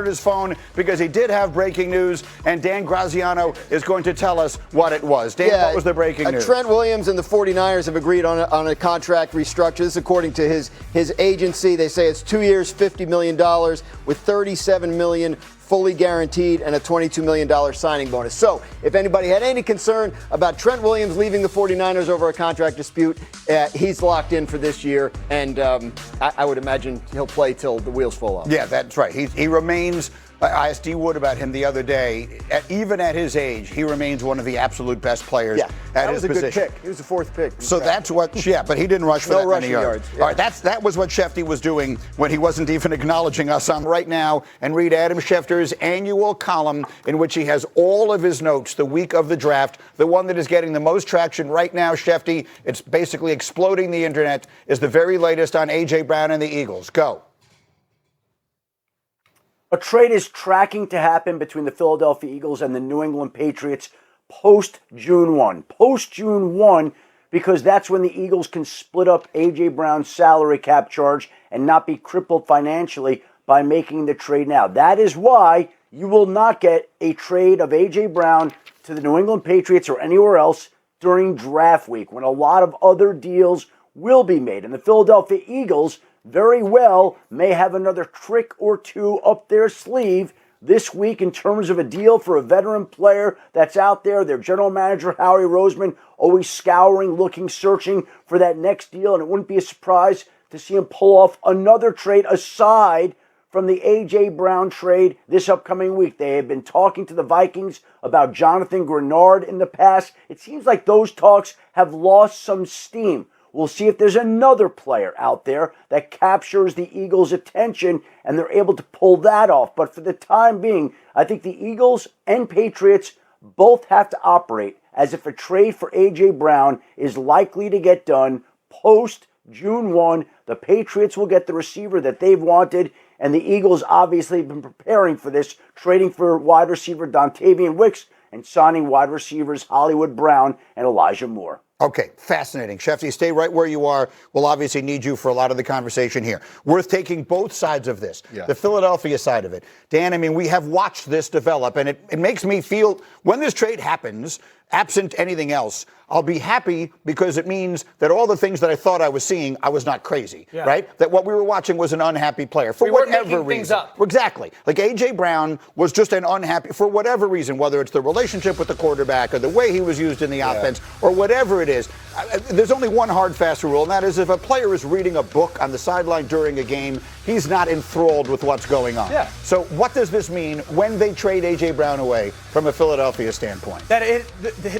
at his phone because he did have breaking news, and Dan Graziano is going to tell us what it was. Dan, what was the breaking news? Trent Williams and the 49ers have agreed on a contract restructure. This is according to his agency. They say it's 2 years, $50 million, with $37 million fully guaranteed and a $22 million signing bonus. So if anybody had any concern about Trent Williams leaving the 49ers over a contract dispute, he's locked in for this year, and I would imagine he'll play till the wheels fall off. Yeah, that's right. He remains. I asked D. Wood about him the other day. Even at his age, he remains one of the absolute best players at his position. That was a good pick. He was the fourth pick. So that's what, but he didn't rush for that many yards. Yeah. All right, that was what Schefter was doing when he wasn't even acknowledging us on right now. And read Adam Schefter's annual column in which he has all of his notes the week of the draft. The one that is getting the most traction right now, Schefter, it's basically exploding the internet, is the very latest on A.J. Brown and the Eagles. Go. A trade is tracking to happen between the Philadelphia Eagles and the New England Patriots post-June 1. Post-June 1, because that's when the Eagles can split up A.J. Brown's salary cap charge and not be crippled financially by making the trade now. That is why you will not get a trade of A.J. Brown to the New England Patriots or anywhere else during draft week, when a lot of other deals will be made. And the Philadelphia Eagles very well may have another trick or two up their sleeve this week in terms of a deal for a veteran player that's out there. Their general manager, Howie Roseman, always scouring, looking, searching for that next deal, and it wouldn't be a surprise to see him pull off another trade aside from the A.J. Brown trade this upcoming week. They have been talking to the Vikings about Jonathan Grenard in the past. It seems like those talks have lost some steam. We'll see if there's another player out there that captures the Eagles' attention and they're able to pull that off. But for the time being, I think the Eagles and Patriots both have to operate as if a trade for A.J. Brown is likely to get done post-June 1. The Patriots will get the receiver that they've wanted, and the Eagles obviously have been preparing for this, trading for wide receiver Dontavian Wicks and signing wide receivers Hollywood Brown and Elijah Moore. Okay, fascinating. Schefter, stay right where you are. We'll obviously need you for a lot of the conversation here. Worth taking both sides of this, the Philadelphia side of it. Dan, I mean, we have watched this develop, and it makes me feel when this trade happens, absent anything else, I'll be happy because it means that all the things that I thought I was seeing, I was not crazy, right? That what we were watching was an unhappy player for whatever reason. Exactly. Like A.J. Brown was just an unhappy, for whatever reason, whether it's the relationship with the quarterback or the way he was used in the offense or whatever it is. There's only one hard, fast rule, and that is if a player is reading a book on the sideline during a game, he's not enthralled with what's going on. So what does this mean when they trade A.J. Brown away from a Philadelphia standpoint? That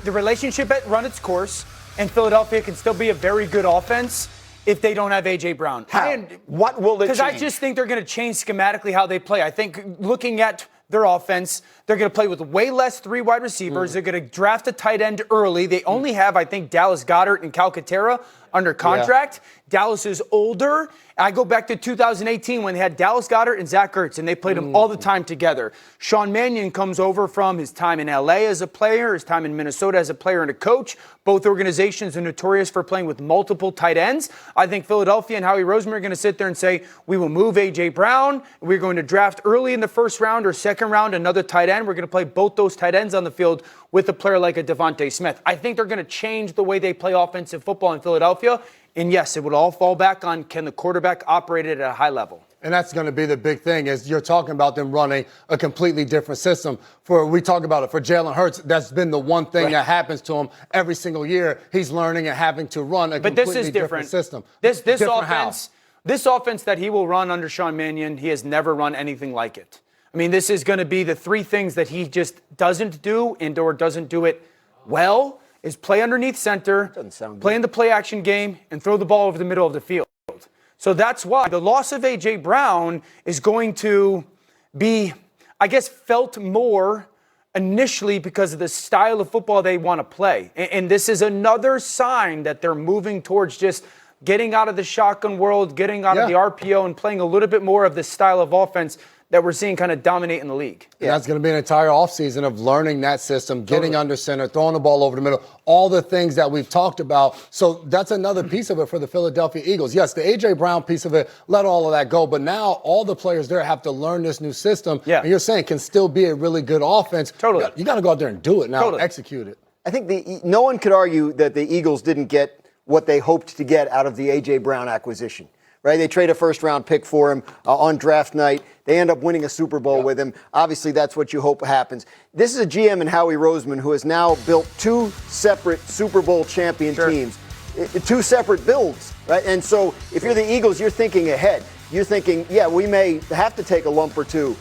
the relationship had run its course, and Philadelphia can still be a very good offense if they don't have A.J. Brown. How? What will it change? Because I just think they're going to change schematically how they play. I think looking at their offense, they're going to play with way less three wide receivers. They're going to draft a tight end early. They only have, I think, Dallas Goedert and Calcaterra under contract. Dallas is older. I go back to 2018 when they had Dallas Goedert and Zach Ertz, and they played them all the time together. Sean Mannion comes over from his time in L.A. as a player, his time in Minnesota as a player and a coach. Both organizations are notorious for playing with multiple tight ends. I think Philadelphia and Howie Roseman are going to sit there and say, we will move A.J. Brown. We're going to draft early in the first round or second round another tight end. We're going to play both those tight ends on the field with a player like a Devontae Smith. I think they're going to change the way they play offensive football in Philadelphia. And yes, it would all fall back on can the quarterback operate it at a high level. And that's going to be the big thing is you're talking about them running a completely different system. We talk about it for Jalen Hurts. That's been the one thing that happens to him every single year. He's learning and having to run a completely different system. This offense that he will run under Sean Mannion, he has never run anything like it. I mean, this is going to be the three things that he just doesn't do and/or doesn't do it well. Is play underneath center, play in the play-action game, and throw the ball over the middle of the field. So that's why the loss of A.J. Brown is going to be, I guess, felt more initially because of the style of football they want to play. And this is another sign that they're moving towards just getting out of the shotgun world, getting out of the RPO, and playing a little bit more of this style of offense that we're seeing kind of dominate in the league. And that's going to be an entire offseason of learning that system, getting under center, throwing the ball over the middle, all the things that we've talked about. So that's another piece of it for the Philadelphia Eagles. Yes, the A.J. Brown piece of it, let all of that go. But now all the players there have to learn this new system. Yeah. And you're saying can still be a really good offense. Totally. You got to go out there and do it now, Totally. execute it. I think no one could argue that the Eagles didn't get what they hoped to get out of the A.J. Brown acquisition. Right? They trade a first-round pick for him on draft night. They end up winning a Super Bowl with him. Obviously, that's what you hope happens. This is a GM in Howie Roseman who has now built two separate Super Bowl champion teams, two separate builds. Right? And so if you're the Eagles, you're thinking ahead. You're thinking, yeah, we may have to take a lump or two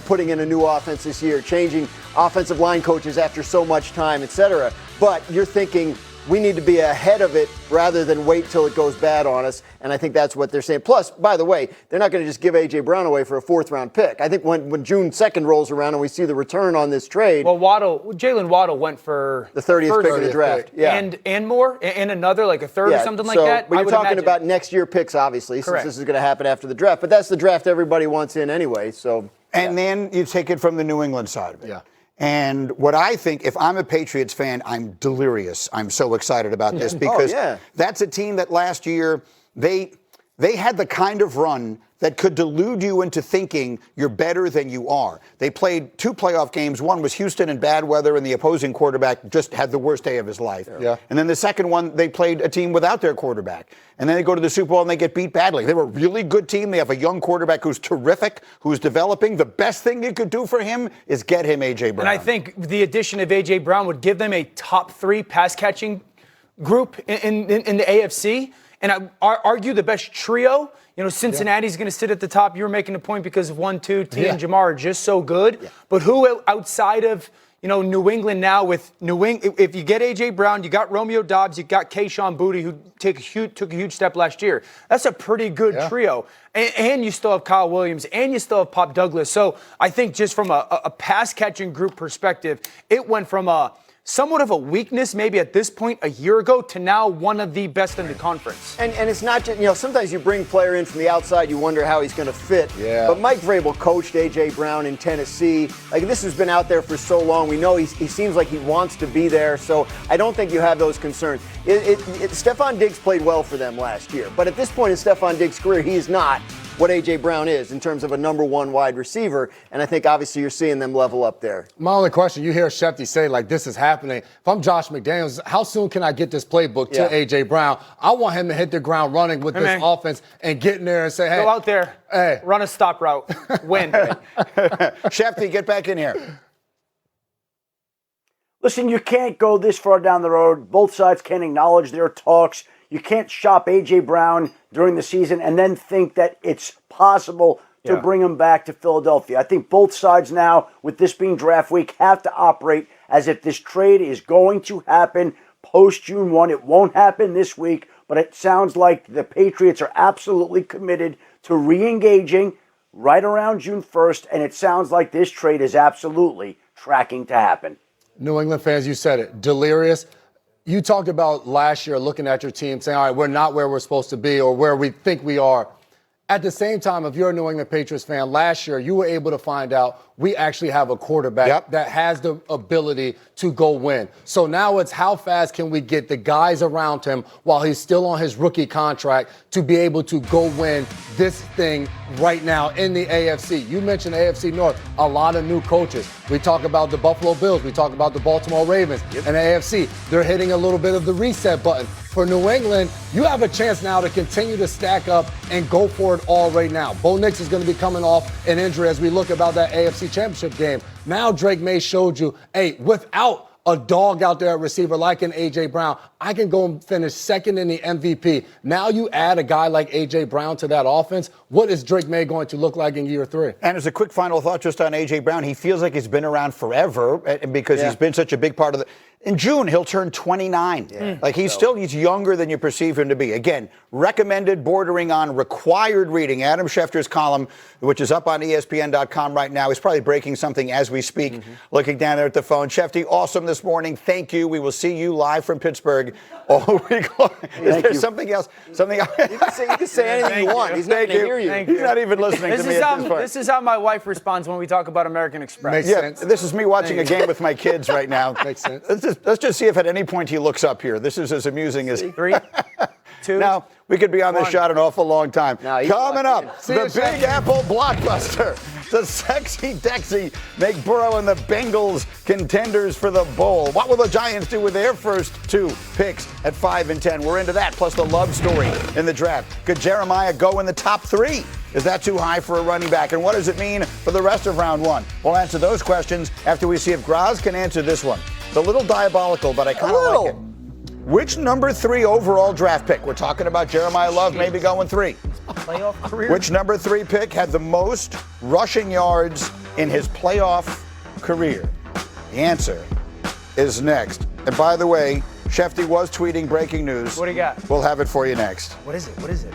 putting in a new offense this year, changing offensive line coaches after so much time, et cetera. But you're thinking, we need to be ahead of it rather than wait till it goes bad on us. And I think that's what they're saying. Plus, by the way, they're not going to just give A.J. Brown away for a fourth-round pick. I think when June 2nd rolls around and we see the return on this trade. Well, Jalen Waddle went for the 30th pick of the draft. Yeah. And more, and another, like a third or something like that. But you're talking about next year picks, obviously, Correct. since this is going to happen after the draft. But that's the draft everybody wants in anyway. And then you take it from the New England side of it. Yeah. And what I think, if I'm a Patriots fan, I'm delirious. I'm so excited about this because that's a team that last year, they had the kind of run that could delude you into thinking you're better than you are. They played 2 playoff games. One was Houston in bad weather, and the opposing quarterback just had the worst day of his life. Yeah. And then the second one, they played a team without their quarterback. And then they go to the Super Bowl and they get beat badly. They were a really good team. They have a young quarterback who's terrific, who's developing. The best thing you could do for him is get him A.J. Brown. And I think the addition of A.J. Brown would give them a top 3 pass-catching group in the AFC. And I argue the best trio. You know, Cincinnati's going to sit at the top. You were making a point because of 1-2. T and Jamar are just so good. Yeah. But who outside of, New England now with New England, if you get A.J. Brown, you got Romeo Doubs, you got Kayshon Boutte, who took a huge step last year. That's a pretty good trio. And you still have Kyle Williams, and you still have Pop Douglas. So I think just from a pass-catching group perspective, it went from somewhat of a weakness maybe at this point a year ago to now one of the best in the conference. And it's not just, sometimes you bring a player in from the outside, you wonder how he's going to fit. Yeah. But Mike Vrabel coached A.J. Brown in Tennessee. Like, this has been out there for so long. We know he seems like he wants to be there. So I don't think you have those concerns. Stephon Diggs played well for them last year. But at this point in Stephon Diggs' career, he is not what A.J. Brown is in terms of a number 1 wide receiver. And I think obviously you're seeing them level up there. My only question, you hear Schefter say, like, this is happening. If I'm Josh McDaniels, how soon can I get this playbook to A.J. Brown? I want him to hit the ground running with this offense and get in there and say, hey. Go out there, run a stop route, win. Schefter, get back in here. Listen, you can't go this far down the road. Both sides can't acknowledge their talks. You can't shop A.J. Brown during the season and then think that it's possible to bring him back to Philadelphia. I think both sides now, with this being draft week, have to operate as if this trade is going to happen post-June 1. It won't happen this week, but it sounds like the Patriots are absolutely committed to re-engaging right around June 1st, and it sounds like this trade is absolutely tracking to happen. New England fans, you said it, delirious. You talked about last year looking at your team saying, all right, we're not where we're supposed to be or where we think we are. At the same time, if you're a New England Patriots fan, last year you were able to find out we actually have a quarterback that has the ability to go win. So now it's how fast can we get the guys around him while he's still on his rookie contract to be able to go win this thing right now in the AFC. You mentioned AFC North, a lot of new coaches. We talk about the Buffalo Bills. We talk about the Baltimore Ravens and the AFC. They're hitting a little bit of the reset button. For New England, you have a chance now to continue to stack up and go for it all right now. Bo Nix is going to be coming off an injury as we look about that AFC Championship game. Now Drake May showed you, hey, without a dog out there at receiver like an A.J. Brown, I can go and finish second in the MVP. Now you add a guy like A.J. Brown to that offense. What is Drake May going to look like in year 3? And as a quick final thought just on A.J. Brown, he feels like he's been around forever because he's been such a big part of the In June, he'll turn 29. Like he's younger than you perceive him to be. Again, recommended, bordering on required reading. Adam Schefter's column, which is up on ESPN.com right now, is probably breaking something as we speak. Looking down there at the phone. Shefty, awesome this morning. Thank you. We will see you live from Pittsburgh all week long. Is there something else? Something else? You can say anything you want. He's not going to hear you. He's not even listening to me at this point. This is how my wife responds when we talk about American Express. Makes sense. This is me watching a game with my kids right now. Makes sense. Let's just see if at any point he looks up here. This is as amusing as 3, 2. Now, we could be on this shot an awful long time. No, Coming up, See the you, Big Apple blockbuster. The sexy Dexy make Burrow and the Bengals contenders for the bowl. What will the Giants do with their first 2 picks at 5 and 10? We're into that, plus the love story in the draft. Could Jeremiah go in the top 3? Is that too high for a running back? And what does it mean for the rest of round 1? We'll answer those questions after we see if Graz can answer this one. It's a little diabolical, but I kind of like it. Which number 3 overall draft pick? We're talking about Jeremiah Love maybe going 3. Playoff career. Which number 3 pick had the most rushing yards in his playoff career? The answer is next. And by the way, Shefty was tweeting breaking news. What do you got? We'll have it for you next. What is it?